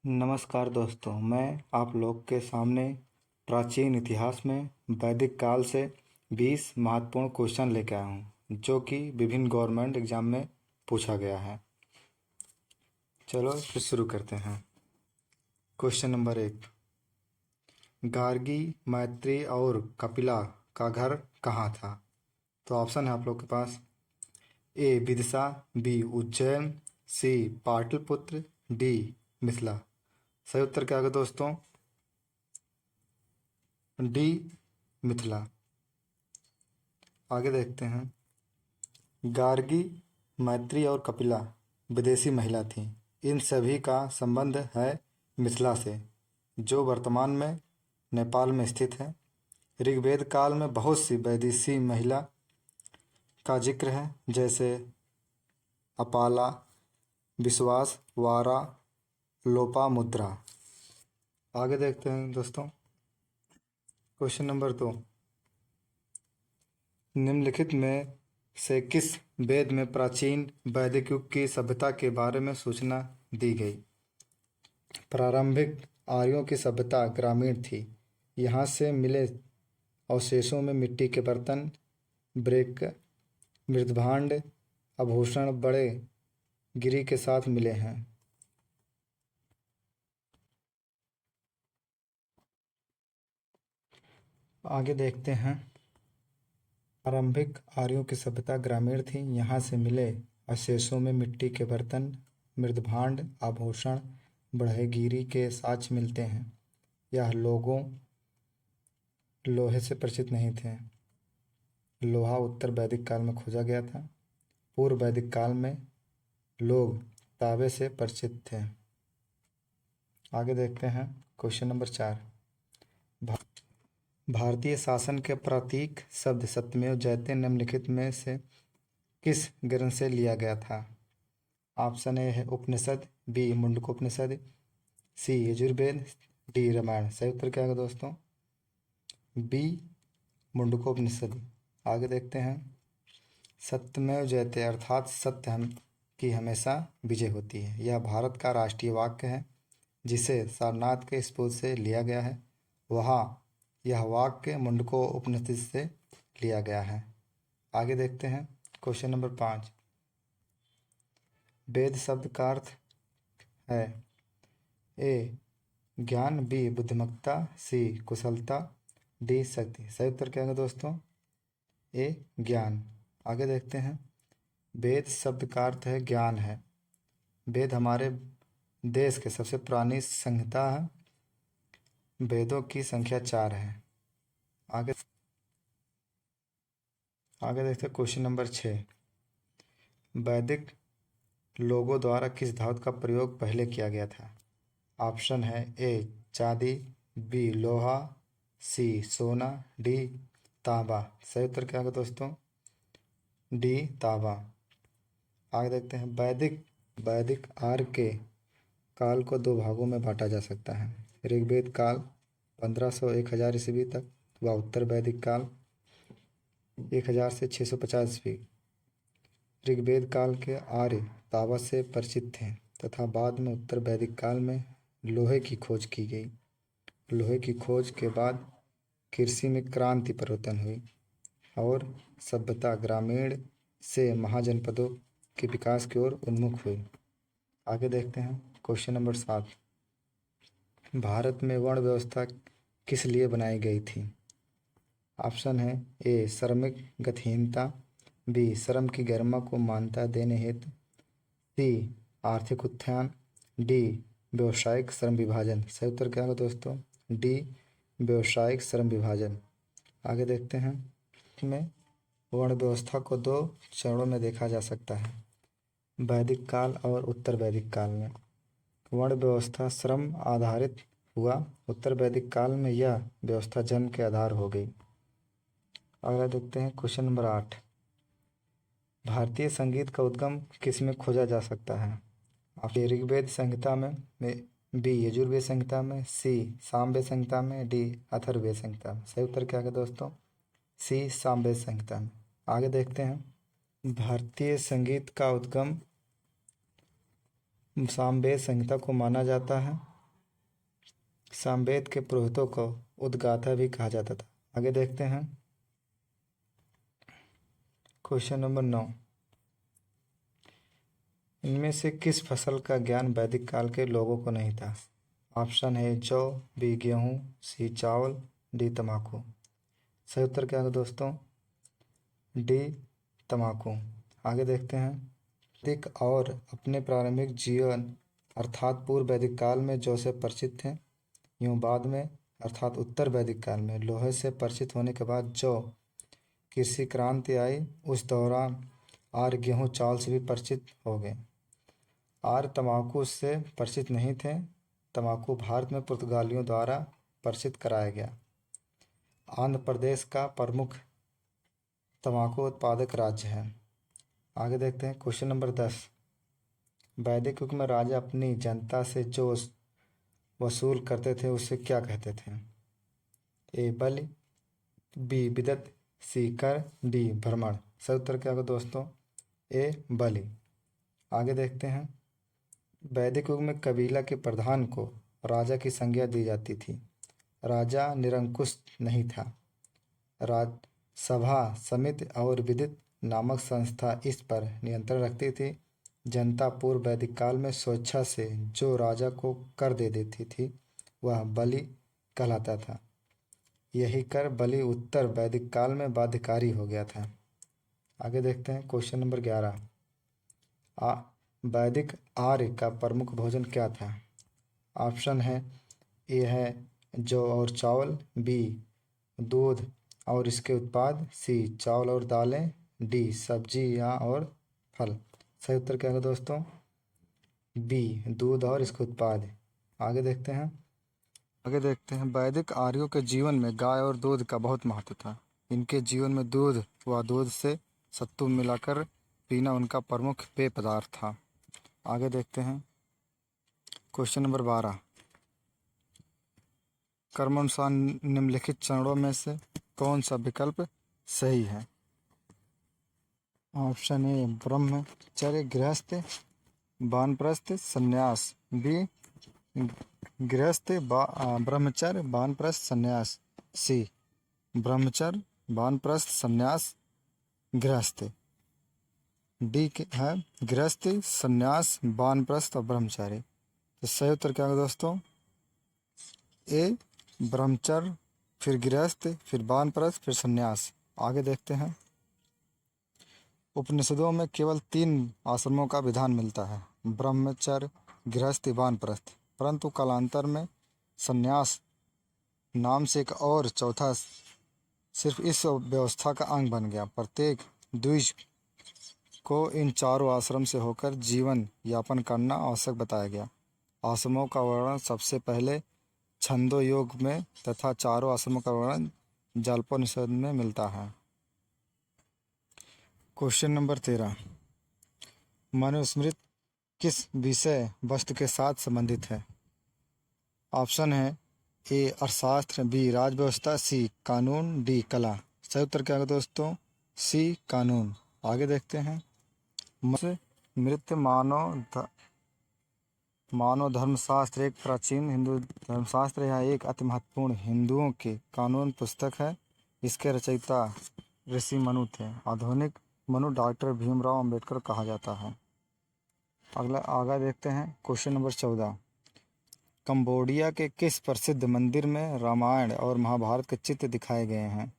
नमस्कार दोस्तों, मैं आप लोग के सामने प्राचीन इतिहास में वैदिक काल से 20 महत्वपूर्ण क्वेश्चन लेकर आया हूँ जो कि विभिन्न गवर्नमेंट एग्जाम में पूछा गया है। चलो फिर शुरू करते हैं। क्वेश्चन नंबर 1, गार्गी, मैत्री और कपिला का घर कहाँ था? तो ऑप्शन है आप लोग के पास: ए विदिशा, बी उज्जैन, सी पाटलिपुत्र, डी मिथिला। सही उत्तर क्या होगा दोस्तों? डी मिथिला। आगे देखते हैं। गार्गी, मैत्री और कपिला विदेशी महिला थीं। इन सभी का संबंध है मिथिला से, जो वर्तमान में नेपाल में स्थित है। ऋग्वेद काल में बहुत सी विदेशी महिला का जिक्र है, जैसे अपाला, विश्वास, वारा, लोपामुद्रा। आगे देखते हैं दोस्तों। क्वेश्चन नंबर 2, निम्नलिखित में से किस वेद में प्राचीन वैदिक युग की सभ्यता के बारे में सूचना दी गई? प्रारंभिक आर्यों की सभ्यता ग्रामीण थी। यहाँ से मिले अवशेषों में मिट्टी के बर्तन, ब्रेक, मृदभांड, आभूषण बड़े गिरी के साथ मिले हैं। आगे देखते हैं। प्रारंभिक आर्यों की सभ्यता ग्रामीण थी। यहाँ से मिले अवशेषों में मिट्टी के बर्तन, मृदभांड, आभूषण, बढ़ईगीरी के साक्ष्य मिलते हैं। यह लोगों लोहे से परिचित नहीं थे। लोहा उत्तर वैदिक काल में खोजा गया था। पूर्व वैदिक काल में लोग तांबे से परिचित थे। आगे देखते हैं। क्वेश्चन नंबर 4, भारतीय शासन के प्रतीक शब्द सत्यमेव जयते निम्नलिखित में से किस ग्रंथ से लिया गया था? ऑप्शन ए है उपनिषद, बी मुंडकोपनिषद, सी यजुर्वेद, डी रामायण। सही उत्तर क्या होगा दोस्तों? बी मुंडकोपनिषद। आगे देखते हैं। सत्यमेव जयते अर्थात सत्य हम की हमेशा विजय होती है, यह भारत का राष्ट्रीय वाक्य है जिसे सारनाथ के स्फूर्त से लिया गया है। वहाँ यह वाक्य मुंडको उपनिषद से लिया गया है। आगे देखते हैं। क्वेश्चन नंबर 5, वेद शब्द का अर्थ है ए ज्ञान, बी बुद्धिमत्ता, सी कुशलता, डी शक्ति। सही उत्तर क्या होगा दोस्तों? ए ज्ञान। आगे देखते हैं। वेद शब्द का अर्थ है ज्ञान है। वेद हमारे देश के सबसे पुरानी संहिता है। वेदों की संख्या 4 है। आगे देखते हैं। क्वेश्चन नंबर 6, वैदिक लोगों द्वारा किस धातु का प्रयोग पहले किया गया था? ऑप्शन है ए चांदी, बी लोहा, सी सोना, डी तांबा। सही उत्तर क्या होगा दोस्तों? डी तांबा। आगे देखते हैं। वैदिक आर्य के काल को 2 भागों में बांटा जा सकता है। ऋग्वेद काल 1500-1000 ईस्वी तक व उत्तर वैदिक काल 1000 से 650 ईस्वी। ऋग्वेद काल के आर्य तांबा से परिचित थे तथा बाद में उत्तर वैदिक काल में लोहे की खोज की गई। लोहे की खोज के बाद कृषि में क्रांति परिवर्तन हुई और सभ्यता ग्रामीण से महाजनपदों के विकास की ओर उन्मुख हुई। आगे देखते हैं। क्वेश्चन नंबर 7, भारत में वर्ण व्यवस्था किस लिए बनाई गई थी? ऑप्शन है ए श्रमिक गतिहीनता, बी श्रम की गरिमा को मान्यता देने हेतु, सी आर्थिक उत्थान, डी व्यवसायिक श्रम विभाजन। सही उत्तर क्या होगा दोस्तों? डी व्यवसायिक श्रम विभाजन। आगे देखते हैं। में वर्ण व्यवस्था को 2 चरणों में देखा जा सकता है, वैदिक काल और उत्तर वैदिक काल में। वर्ण व्यवस्था श्रम आधारित हुआ। उत्तर वैदिक काल में यह व्यवस्था जन्म के आधार हो गई। अगला देखते हैं। क्वेश्चन नंबर 8, भारतीय संगीत का उद्गम किस में खोजा जा सकता है? आप ऋग्वेद संहिता में, बी यजुर्वेद संहिता में, सी सामवेद संहिता में, डी अथर्ववेद संहिता में। सही उत्तर क्या है दोस्तों? सी सामवेद संहिता में। आगे देखते हैं। भारतीय संगीत का उद्गम सामवेद संहिता को माना जाता है। सामवेद के पुरोहितों को उद्गाता भी कहा जाता था। आगे देखते हैं क्वेश्चन नंबर 9। इनमें से किस फसल का ज्ञान वैदिक काल के लोगों को नहीं था? ऑप्शन है जौ, बी गेहूँ, सी चावल, डी तंबाकू। सही उत्तर क्या है दोस्तों? डी तंबाकू। आगे देखते हैं वैदिक और अपने प्रारंभिक जीवन अर्थात पूर्व वैदिक काल में जौ से परिचित थे। यूँ बाद में अर्थात उत्तर वैदिक काल में लोहे से परिचित होने के बाद जौ कृषि क्रांति आई, उस दौरान आर्य गेहूँ चावल से भी परिचित हो गए। आर्य तंबाकू से परिचित नहीं थे। तंबाकू भारत में पुर्तगालियों द्वारा परिचित कराया गया। आंध्र प्रदेश का प्रमुख तंबाकू उत्पादक राज्य है। आगे देखते हैं क्वेश्चन नंबर 10। वैदिक युग में राजा अपनी जनता से जो वसूल करते थे उसे क्या कहते थे? ए बलि, बी बिदत, सी कर, डी भ्रमण। सही उत्तर क्या होगा दोस्तों? ए बलि। आगे देखते हैं वैदिक युग में कबीला के प्रधान को राजा की संज्ञा दी जाती थी। राजा निरंकुश नहीं था। राजसभा, समिति और विदित नामक संस्था इस पर नियंत्रण रखती थी। जनता पूर्व वैदिक काल में स्वेच्छा से जो राजा को कर दे देती थी वह बलि कहलाता था। यही कर बलि उत्तर वैदिक काल में बाध्यकारी हो गया था। आगे देखते हैं क्वेश्चन नंबर 11। वैदिक आर्य का प्रमुख भोजन क्या था? ऑप्शन है ए है जौ और चावल, बी दूध और इसके उत्पाद, सी चावल और दालें, डी सब्जियां और फल। सही उत्तर क्या है दोस्तों? बी दूध और इसके उत्पाद। आगे देखते हैं वैदिक आर्यों के जीवन में गाय और दूध का बहुत महत्व था। इनके जीवन में दूध व दूध से सत्तू मिलाकर पीना उनका प्रमुख पेय पदार्थ था। आगे देखते हैं क्वेश्चन नंबर 12। कर्मानुसार निम्नलिखित चरणों में से कौन सा विकल्प सही है? ऑप्शन ए ब्रह्मचर्य, गृहस्थ, वानप्रस्थ, संन्यास। बी गृहस्थ, ब्रह्मचर्य, वानप्रस्थ, संन्यास। सी ब्रह्मचर्य, वानप्रस्थ, संन्यास, गृहस्थ। डी है गृहस्थ, संन्यास, वानप्रस्थ और ब्रह्मचारी। तो सही उत्तर क्या होगा दोस्तों? ए ब्रह्मचर्य, फिर गृहस्थ, फिर वानप्रस्थ, फिर संन्यास। आगे देखते हैं उपनिषदों में केवल 3 आश्रमों का विधान मिलता है, ब्रह्मचर्य, गृहस्थ, वानप्रस्थ। परंतु कालांतर में संन्यास नाम से एक और चौथा सिर्फ इस व्यवस्था का अंग बन गया। प्रत्येक द्विज को इन चारों आश्रम से होकर जीवन यापन करना आवश्यक बताया गया। आश्रमों का वर्णन सबसे पहले छंदो योग में तथा चारों आश्रमों का वर्णन जाल्पोनिषद में मिलता है। Question number 13। मनुस्मृति किस विषय वस्तु के साथ संबंधित है? ऑप्शन है ए अर्थशास्त्र, बी राजव्यवस्था, सी कानून, डी कला। सही उत्तर क्या है दोस्तों? सी कानून। आगे देखते हैं मनुस्मृति मानव धर्मशास्त्र एक प्राचीन हिंदू धर्मशास्त्र यह एक अति महत्वपूर्ण हिंदुओं की कानून पुस्तक है। इसके रचयिता ऋषि मनु थे। आधुनिक मनु डॉक्टर भीमराव अंबेडकर कहा जाता है। आगे देखते हैं क्वेश्चन नंबर 14। कंबोडिया के किस प्रसिद्ध मंदिर में रामायण और महाभारत के चित्र दिखाए गए हैं?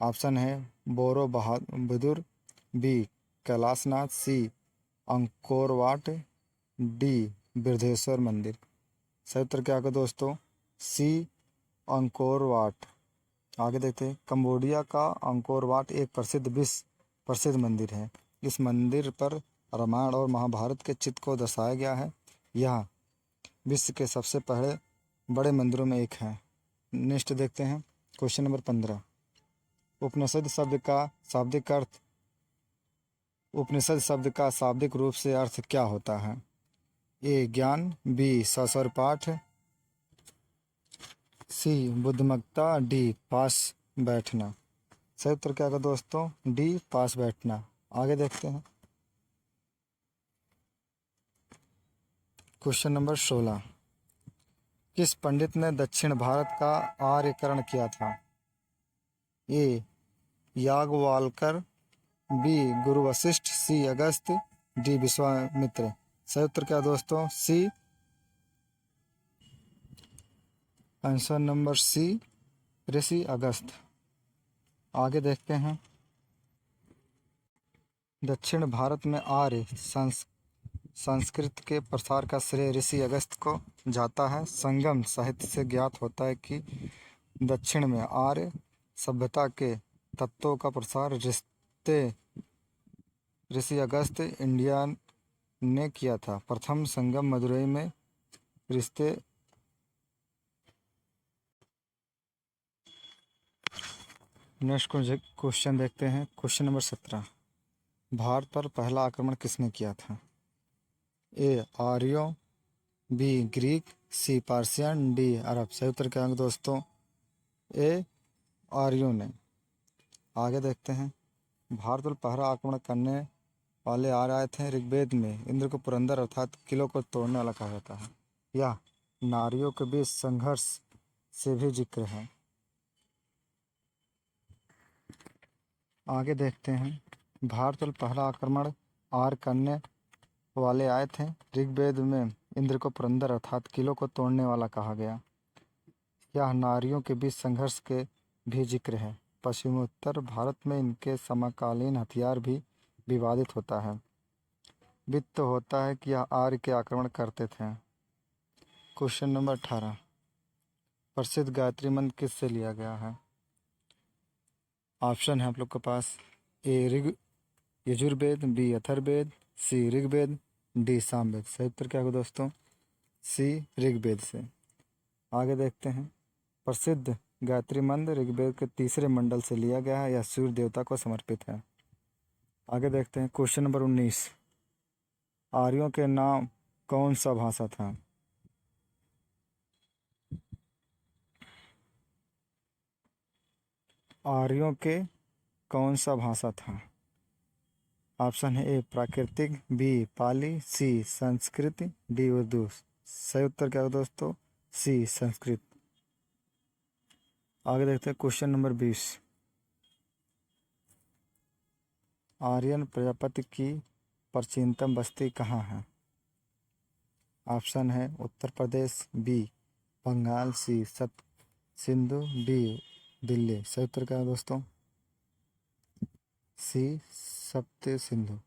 ऑप्शन है बोरो बहादुर, बी कैलाशनाथ, सी अंकोर वाट, डी बृहदेश्वर मंदिर। सही उत्तर क्या होगा दोस्तों? सी अंकोर वाट। आगे देखते हैं कंबोडिया का अंकोर वाट एक विश्व प्रसिद्ध मंदिर है। इस मंदिर पर रामायण और महाभारत के चित्र को दर्शाया गया है। यह विश्व के सबसे पहले बड़े मंदिरों में एक है। नेक्स्ट देखते हैं क्वेश्चन नंबर 15। उपनिषद शब्द का शाब्दिक रूप से अर्थ क्या होता है? ए ज्ञान, बी सस्वर पाठ, सी बुद्धिमत्ता, डी पास बैठना। सही उत्तर क्या होगा दोस्तों? डी पास बैठना। आगे देखते हैं क्वेश्चन नंबर 16। किस पंडित ने दक्षिण भारत का आर्यकरण किया था? ए याज्ञवल्क्य, बी गुरु वशिष्ठ, सी अगस्त, डी विश्वामित्र। सही उत्तर क्या दोस्तों? सी। आंसर नंबर सी, ऋषि अगस्त। आगे देखते हैं। दक्षिण भारत में आर्य संस्कृत के प्रसार का श्रेय ऋषि अगस्त को जाता है। संगम साहित्य से ज्ञात होता है कि दक्षिण में आर्य सभ्यता के तत्वों का प्रसार ऋषि अगस्त इंडिया ने किया था। प्रथम संगम मदुरई में रिश्ते। नेक्स्ट क्वेश्चन देखते हैं। Question number 17। भारत पर पहला आक्रमण किसने किया था? ए आर्यों, बी ग्रीक, सी पार्सियन, डी अरब। सही उत्तर क्या होंगे दोस्तों? ए आर्यों ने। आगे देखते हैं। भारत पर पहला आक्रमण करने वाले आर्य आए थे। ऋग्वेद में इंद्र को पुरंदर अर्थात किलों को तोड़ने वाला कहा जाता है। यह नारियों के बीच संघर्ष से भी जिक्र है। आगे देखते हैं। भारत पर पहला आक्रमण आर्य करने वाले आए थे। ऋग्वेद में इंद्र को पुरंदर अर्थात किलों को तोड़ने वाला कहा गया। यह नारियों के बीच संघर्ष के भी जिक्र है। पश्चिमोत्तर भारत में इनके समकालीन हथियार भी विवादित होता है। वित्त होता है कि यह आर्य के आक्रमण करते थे। Question number 18। प्रसिद्ध गायत्री मंत्र किससे लिया गया है? ऑप्शन है आप लोग के पास। ए यजुर्वेद, बी अथर्ववेद, सी ऋग्वेद, डी सामवेद। सही उत्तर क्या होगा दोस्तों? सी ऋग्वेद से। आगे देखते हैं। प्रसिद्ध गायत्री मंत्र ऋग्वेद के तीसरे मंडल से लिया गया है। यह सूर्य देवता को समर्पित है। आगे देखते हैं। Question number 19। आर्यों के नाम कौन सा भाषा था? आर्यों के कौन सा भाषा था? ऑप्शन है ए प्राकृतिक, बी पाली, सी संस्कृत, डी उर्दू। सही उत्तर क्या होगा दोस्तों? सी संस्कृत। आगे देखते हैं। Question number 20। आर्यन प्रजाति की प्राचीनतम बस्ती कहाँ है? ऑप्शन है उत्तर प्रदेश, बी बंगाल, सी सिंधु, डी दिल्ली। सही उत्तर क्या है दोस्तों? सी सप्त सिंधु।